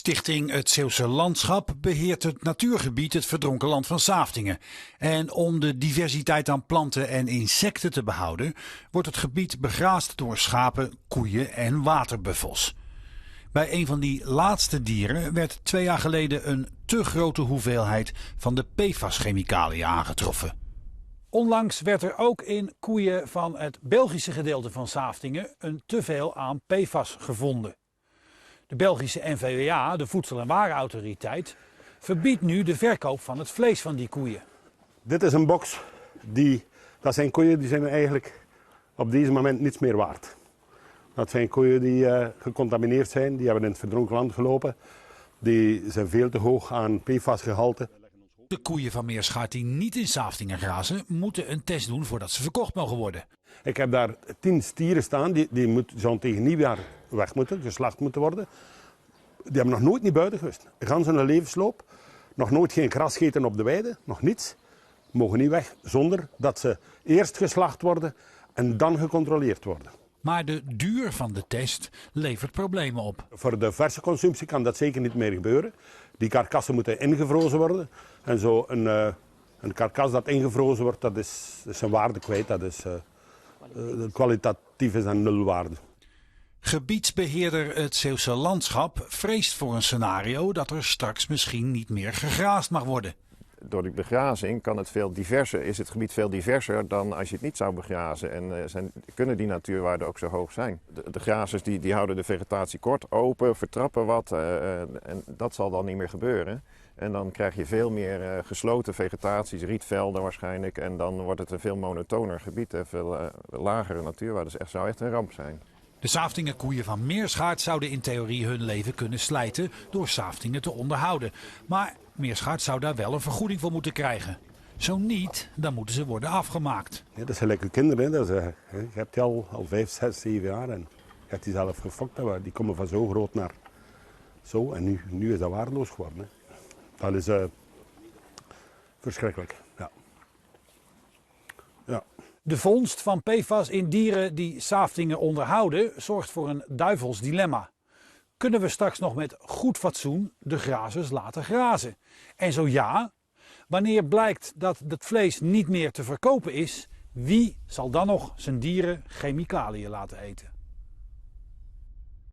Stichting Het Zeeuwse Landschap beheert het natuurgebied het Verdronken Land van Saaftingen. En om de diversiteit aan planten en insecten te behouden, wordt het gebied begraasd door schapen, koeien en waterbuffels. Bij een van die laatste dieren werd 2 jaar geleden een te grote hoeveelheid van de PFAS-chemicaliën aangetroffen. Onlangs werd er ook in koeien van het Belgische gedeelte van Saaftingen een teveel aan PFAS gevonden. De Belgische NVWA, de Voedsel- en Warenautoriteit, verbiedt nu de verkoop van het vlees van die koeien. Dit is een box, dat zijn koeien die zijn eigenlijk op deze moment niets meer waard. Dat zijn koeien die gecontamineerd zijn, die hebben in het verdronken land gelopen. Die zijn veel te hoog aan PFAS-gehalte. De koeien van Meerschaert die niet in Saaftingen grazen, moeten een test doen voordat ze verkocht mogen worden. Ik heb daar 10 stieren staan, die zo'n tegen nieuwjaar weg moeten, geslacht moeten worden. Die hebben nog nooit niet buiten geweest. Gans hun levensloop, nog nooit geen gras gegeten op de weide, nog niets. Mogen niet weg zonder dat ze eerst geslacht worden en dan gecontroleerd worden. Maar de duur van de test levert problemen op. Voor de verse consumptie kan dat zeker niet meer gebeuren. Die karkassen moeten ingevrozen worden. En zo een karkas dat ingevrozen wordt, dat is zijn waarde kwijt. Dat is, kwalitatief is aan nulwaarde. Gebiedsbeheerder Het Zeeuwse Landschap vreest voor een scenario dat er straks misschien niet meer gegraasd mag worden. Door die begrazing is het gebied veel diverser dan als je het niet zou begrazen. En kunnen die natuurwaarden ook zo hoog zijn. De grazers die houden de vegetatie kort, open, vertrappen wat. En dat zal dan niet meer gebeuren. En dan krijg je veel meer gesloten vegetaties, rietvelden waarschijnlijk. En dan wordt het een veel monotoner gebied en veel lagere natuurwaarden. Dus het zou echt een ramp zijn. De Saaftingen koeien van Meerschaert zouden in theorie hun leven kunnen slijten door Saaftingen te onderhouden. Maar Meerschaert zou daar wel een vergoeding voor moeten krijgen. Zo niet, dan moeten ze worden afgemaakt. Ja, dat zijn lekker kinderen. Je hebt die al 5, 6, 7 jaar en je hebt die zelf gefokt. Die komen van zo groot naar zo en nu is dat waardeloos geworden. Hè. Dat is verschrikkelijk. Ja. Ja. De vondst van PFAS in dieren die Saaftingen onderhouden zorgt voor een duivels dilemma. Kunnen we straks nog met goed fatsoen de grazers laten grazen? En zo ja, wanneer blijkt dat het vlees niet meer te verkopen is, wie zal dan nog zijn dieren chemicaliën laten eten?